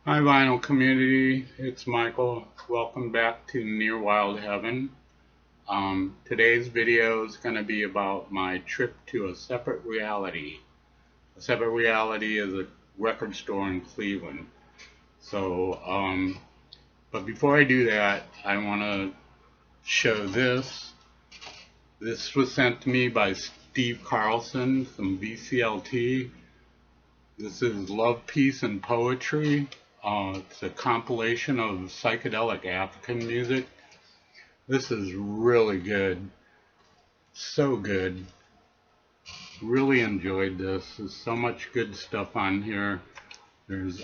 Hi, vinyl community. It's Michael. Welcome back to Near Wild Heaven. Today's video is going to be about my trip to A Separate Reality. A Separate Reality is a record store in Cleveland. But before I do that, I want to show this. This was sent to me by Steve Carlson from VCLT. This is Love, Peace, and Poetry. It's a compilation of psychedelic African music. This is really good. So good. Really enjoyed this. There's so much good stuff on here. There's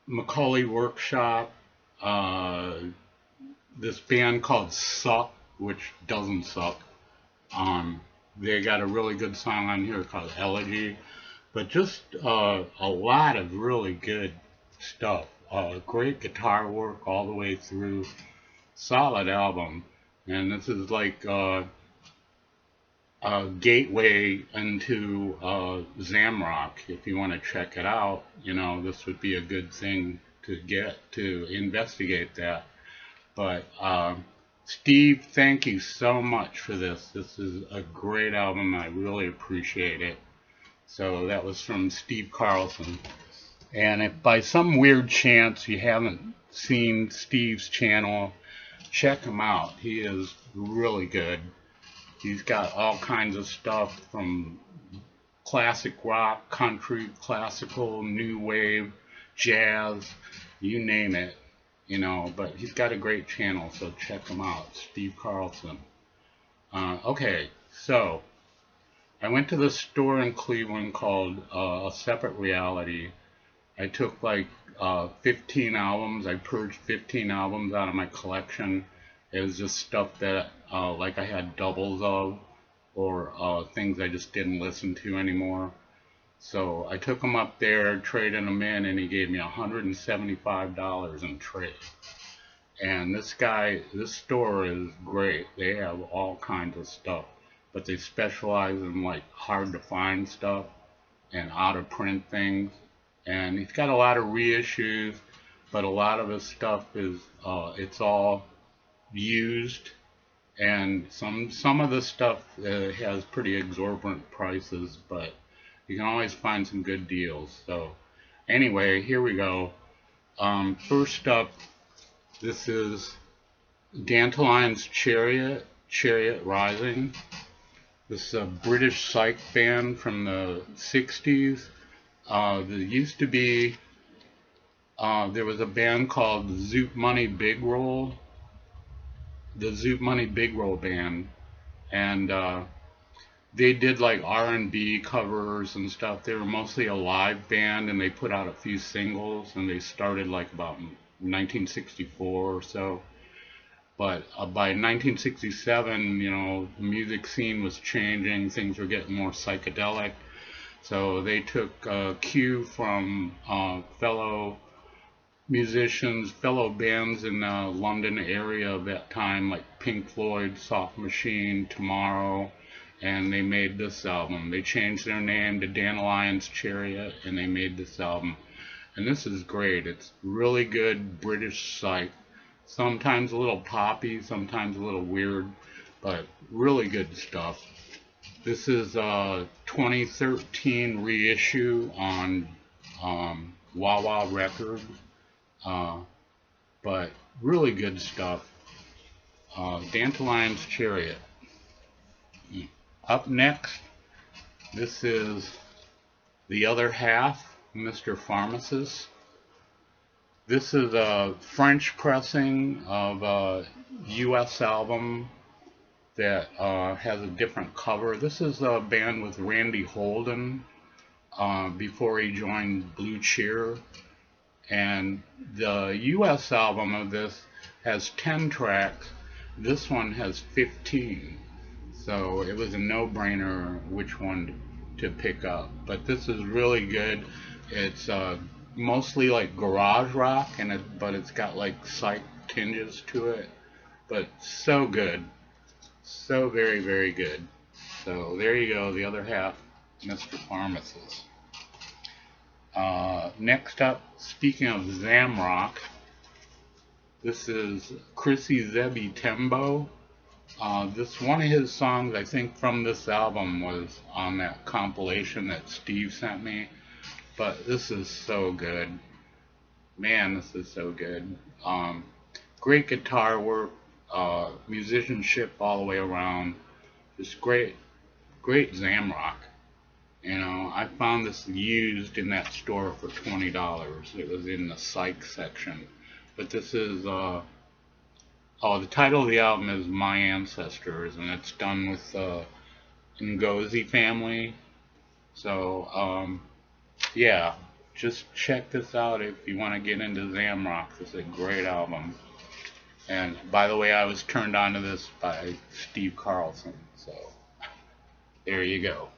Macaulay Workshop, this band called Suck, which doesn't suck. They got a really good song on here called Elegy. But just a lot of really good stuff. Great guitar work all the way through. Solid album. And this is like a gateway into zamrock. If you want to check it out, this would be a good thing to get to investigate that. But Steve, thank you so much for this. This is a great album. I really appreciate it. So that was from Steve Carlson. And if by some weird chance you haven't seen Steve's channel, check him out. He is really good. He's got all kinds of stuff from classic rock, country, classical, new wave, jazz, you name it, but he's got a great channel, so check him out, Steve Carlson. Okay, so I went to this store in Cleveland called A Separate Reality. I took like 15 albums. I purged 15 albums out of my collection. It was just stuff that like I had doubles of, or things I just didn't listen to anymore. So I took them up there, traded them in, and he gave me $175 in trade. And this store is great. They have all kinds of stuff, but they specialize in like hard to find stuff and out of print things. And he's got a lot of reissues, but a lot of his stuff is it's all used, and some of the stuff has pretty exorbitant prices, but you can always find some good deals. So anyway, here we go. First up, this is Dandelion's Chariot Rising. This is a British psych band from the 60s. There used to be, there was a band called Zoot Money Big Roll, the Zoot Money Big Roll band, and they did like R&B covers and stuff. They were mostly a live band, and they put out a few singles, and they started like about 1964 or so. But by 1967, the music scene was changing. Things were getting more psychedelic. So they took cue from fellow musicians, fellow bands in the London area of that time, like Pink Floyd, Soft Machine, Tomorrow, and they made this album. They changed their name to Dandelion's Chariot, and they made this album. And this is great. It's really good British psych. Sometimes a little poppy, sometimes a little weird, but really good stuff. This is a 2013 reissue on Wawa Records, but really good stuff. Dandelion's Chariot. Up next, this is The Other Half, Mr. Pharmacist. This is a French pressing of a US album that has a different cover. This is a band with Randy Holden before he joined Blue Cheer. And the US album of this has 10 tracks. This one has 15. So it was a no-brainer which one to pick up. But this is really good. It's mostly like garage rock, but it's got like psych tinges to it. But so good. So very, very good. So there you go, The Other Half, Mr. Pharmacist. Next up, speaking of zamrock, this is Chrissy Zebi Tembo. This one of his songs, I think, from this album was on that compilation that Steve sent me. But this is so good. Man, this is so good. Great guitar work, musicianship all the way around. Just great zamrock. You know, I found this used in that store for $20. It was in the psych section. But this is, the title of the album is My Ancestors, and it's done with Ngozi family. So, yeah, just check this out if you want to get into zamrock. This is a great album. And by the way, I was turned on to this by Steve Carlson. So, there you go.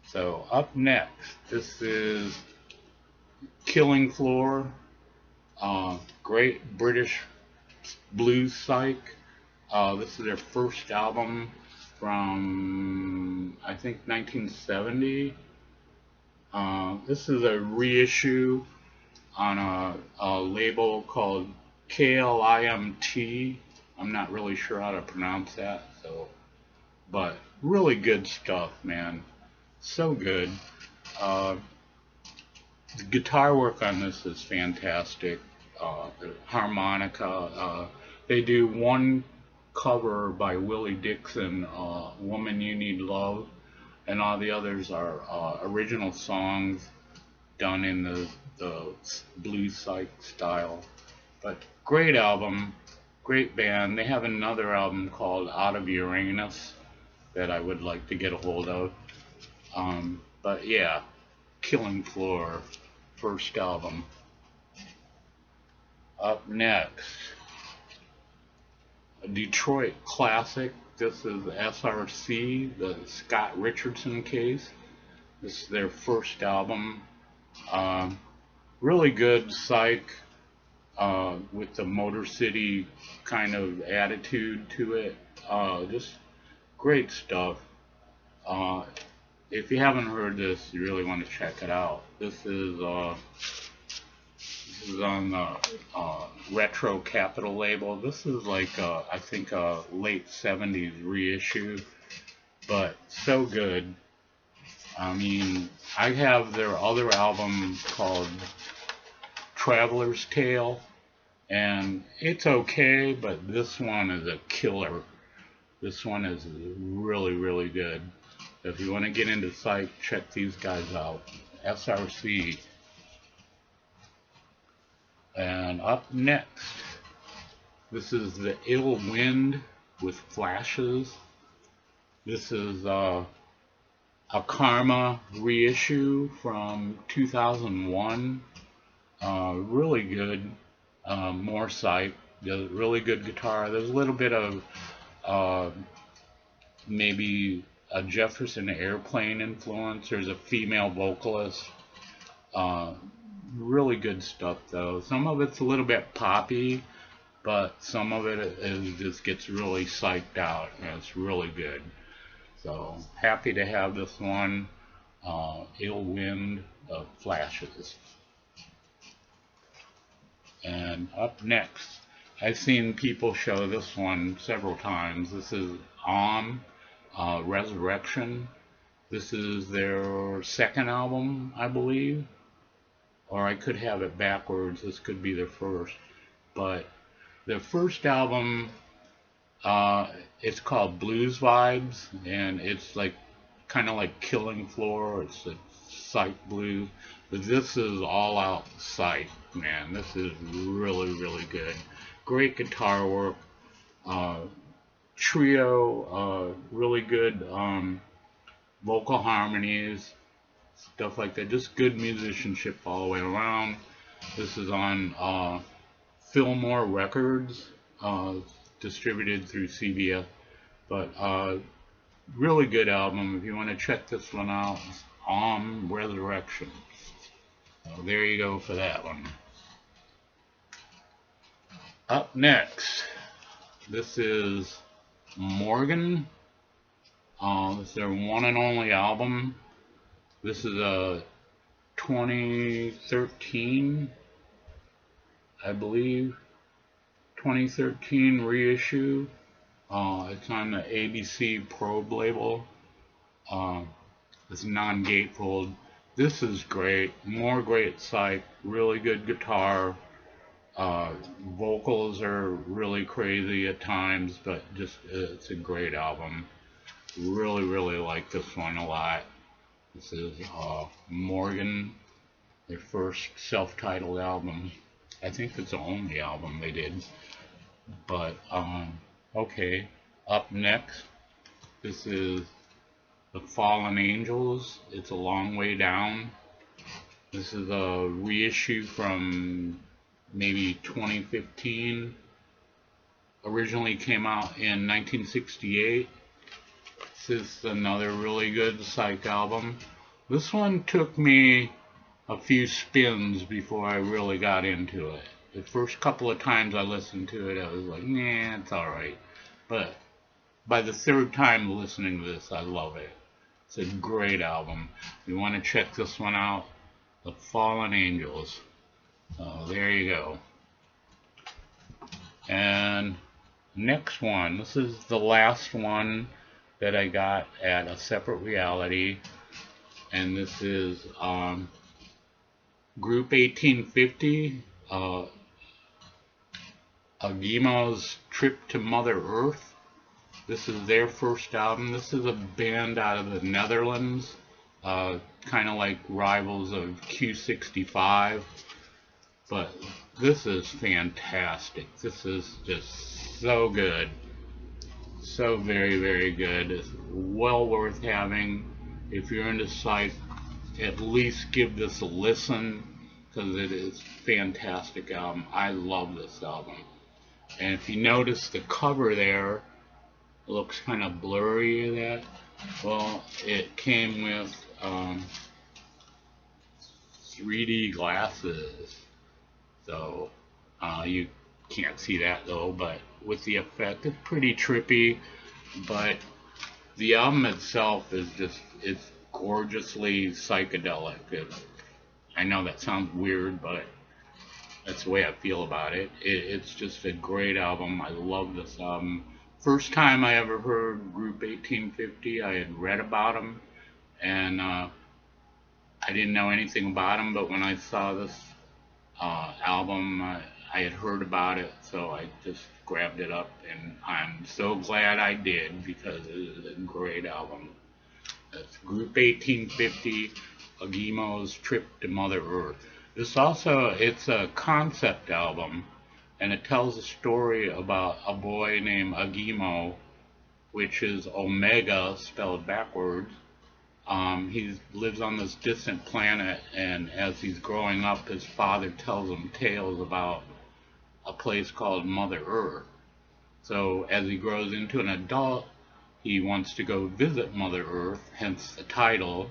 So, up next, this is Killing Floor. Great British blues psych. This is their first album from, I think, 1970. This is a reissue on a label called KLIMT. I'm not really sure how to pronounce that, but really good stuff, man. So good. The guitar work on this is fantastic. The harmonica. They do one cover by Willie Dixon, Woman You Need Love, and all the others are original songs done in the blues psych style. But great album, great band. They have another album called Out of Uranus that I would like to get a hold of. But yeah, Killing Floor, first album. Up next, a Detroit classic. This is SRC, the Scott Richardson case. This is their first album. Really good psych with the Motor City kind of attitude to it. Just great stuff. If you haven't heard this, you really want to check it out. This is on the Retro Capital label. This is like I think a late 70s reissue, but so good. I mean, I have their other album called Traveler's Tale, and it's okay, but this one is a killer. This one is really, really good. If you want to get into psych, check these guys out. SRC. And up next, this is the Ill Wind with Flashes. This is a Karma reissue from 2001. Really good, more psych. Really good guitar. There's a little bit of maybe a Jefferson Airplane influence. There's a female vocalist. Really good stuff though. Some of it's a little bit poppy, but some of it is just gets really psyched out, and it's really good. So happy to have this one, Ill Wind of Flashes. And up next, I've seen people show this one several times. This is Resurrection. This is their second album, I believe. Or I could have it backwards. This could be their first. But their first album, it's called Blues Vibes, and it's like kind of like Killing Floor. It's a psych blues, but this is all out psych, man. This is really, really good. Great guitar work. Trio, really good vocal harmonies. Stuff like that, just good musicianship all the way around. This is on Fillmore Records, distributed through CBS, but really good album. If you want to check this one out, Resurrection. So there you go for that one. Up next, this is Morgan. This is their one and only album. This is a 2013, I believe. 2013 reissue. It's on the ABC Probe label. It's non-gatefold. This is great. More great psych. Really good guitar. Vocals are really crazy at times, but just it's a great album. Really, really like this one a lot. This is Morgan, their first self-titled album. I think it's the only album they did. But okay, up next, this is The Fallen Angels. It's a long way down. This is a reissue from maybe 2015. Originally came out in 1968. This is another really good psych album. This one took me a few spins before I really got into it. The first couple of times I listened to it, I was like, nah, it's alright. But by the third time listening to this, I love it. It's a great album. You want to check this one out, The Fallen Angels. There you go. And next one, this is the last one that I got at A Separate Reality. And this is Group 1850. Agimo's Trip to Mother Earth. This is their first album. This is a band out of the Netherlands, kind of like rivals of Q65, but this is fantastic. This is just so good. So very, very good. It's well worth having. If you're into psych, at least give this a listen, because it is a fantastic album. I love this album. And if you notice the cover there, it looks kind of blurry, that. Well, it came with 3D glasses. So you can't see that though, but with the effect, it's pretty trippy. But the album itself is just, it's gorgeously psychedelic. I know that sounds weird, but that's the way I feel about it. It's just a great album. I love this album. First time I ever heard Group 1850, I had read about them, and I didn't know anything about them, but when I saw this album, I had heard about it, so I just grabbed it up, and I'm so glad I did, because it is a great album. That's Group 1850, Agimo's Trip to Mother Earth. This also, it's a concept album, and it tells a story about a boy named Agimo, which is Omega spelled backwards. He lives on this distant planet, and as he's growing up, his father tells him tales about a place called Mother Earth. So as he grows into an adult, he wants to go visit Mother Earth, hence the title.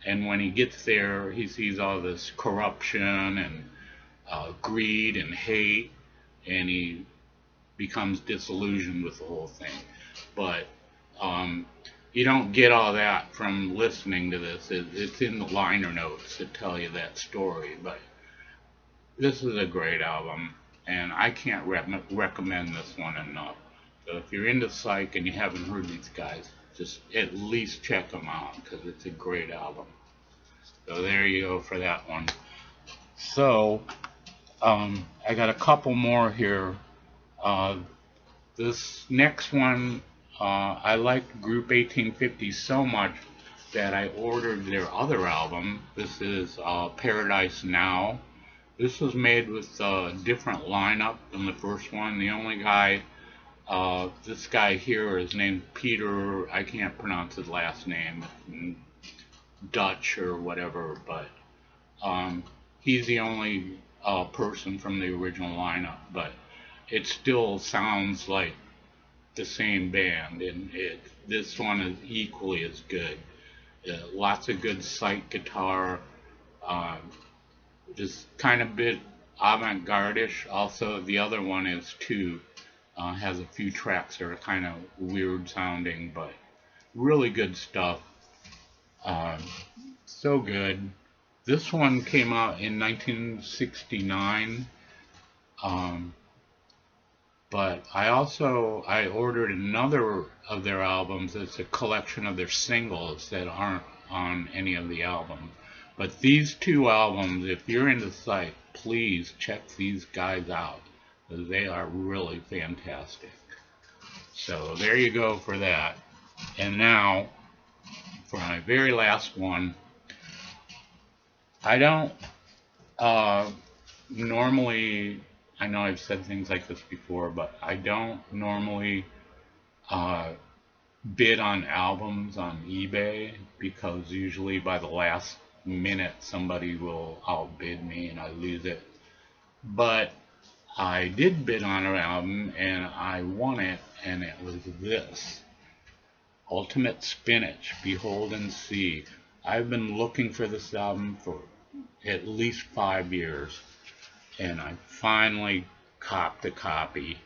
And when he gets there, he sees all this corruption and greed and hate, and he becomes disillusioned with the whole thing. But you don't get all that from listening to this. It's in the liner notes that tell you that story. But this is a great album, and I can't recommend this one enough. So if you're into psych and you haven't heard these guys, just at least check them out, because it's a great album. So there you go for that one. So I got a couple more here. This next one, I liked Group 1850 so much that I ordered their other album. This is Paradise Now. This was made with a different lineup than the first one. The only guy, this guy here is named Peter, I can't pronounce his last name, Dutch or whatever, but he's the only person from the original lineup, but it still sounds like the same band, and this one is equally as good. Lots of good psych guitar, just kind of bit avant-garde-ish. Also, the other one is too, has a few tracks that are kind of weird sounding, but really good stuff. So good. This one came out in 1969. Um, but I ordered another of their albums. It's a collection of their singles that aren't on any of the albums. But these two albums, if you're into psych, please check these guys out. They are really fantastic. So there you go for that. And now, for my very last one, I don't normally, I know I've said things like this before, but I don't normally uh, bid on albums on eBay because usually by the last minute somebody will outbid me and I lose it. But I did bid on an album and I won it, and it was this Ultimate Spinach, Behold and See. I've been looking for this album for at least 5 years, and I finally copped a copy.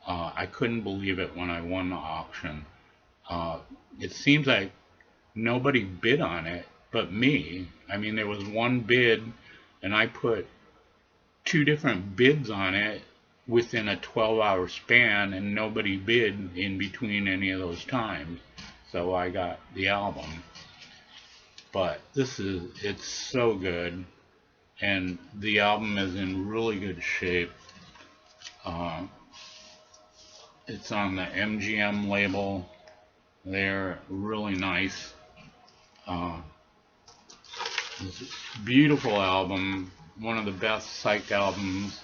I couldn't believe it when I won the auction. It seems like nobody bid on it but me. I mean, there was one bid, and I put two different bids on it within a 12-hour span, and nobody bid in between any of those times. So I got the album. But it's so good, and the album is in really good shape. Uh, it's on the MGM label. They're really nice. Uh, it's a beautiful album, one of the best psych albums.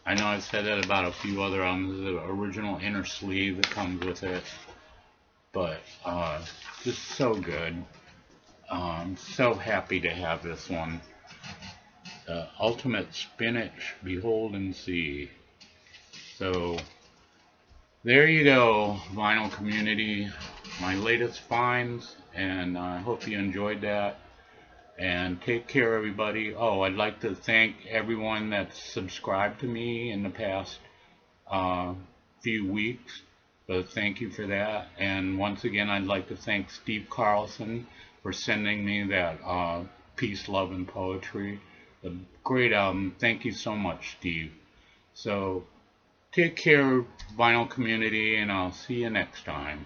I know I've said that about a few other albums, the original inner sleeve that comes with it, but just so good. I'm so happy to have this one. Ultimate Spinach, Behold and See. So there you go, vinyl community, my latest finds, and I hope you enjoyed that. And take care, everybody. Oh, I'd like to thank everyone that's subscribed to me in the past few weeks. So thank you for that. And once again, I'd like to thank Steve Carlson for sending me that Peace, Love, and Poetry. A great album. Thank you so much, Steve. So take care, vinyl community, and I'll see you next time.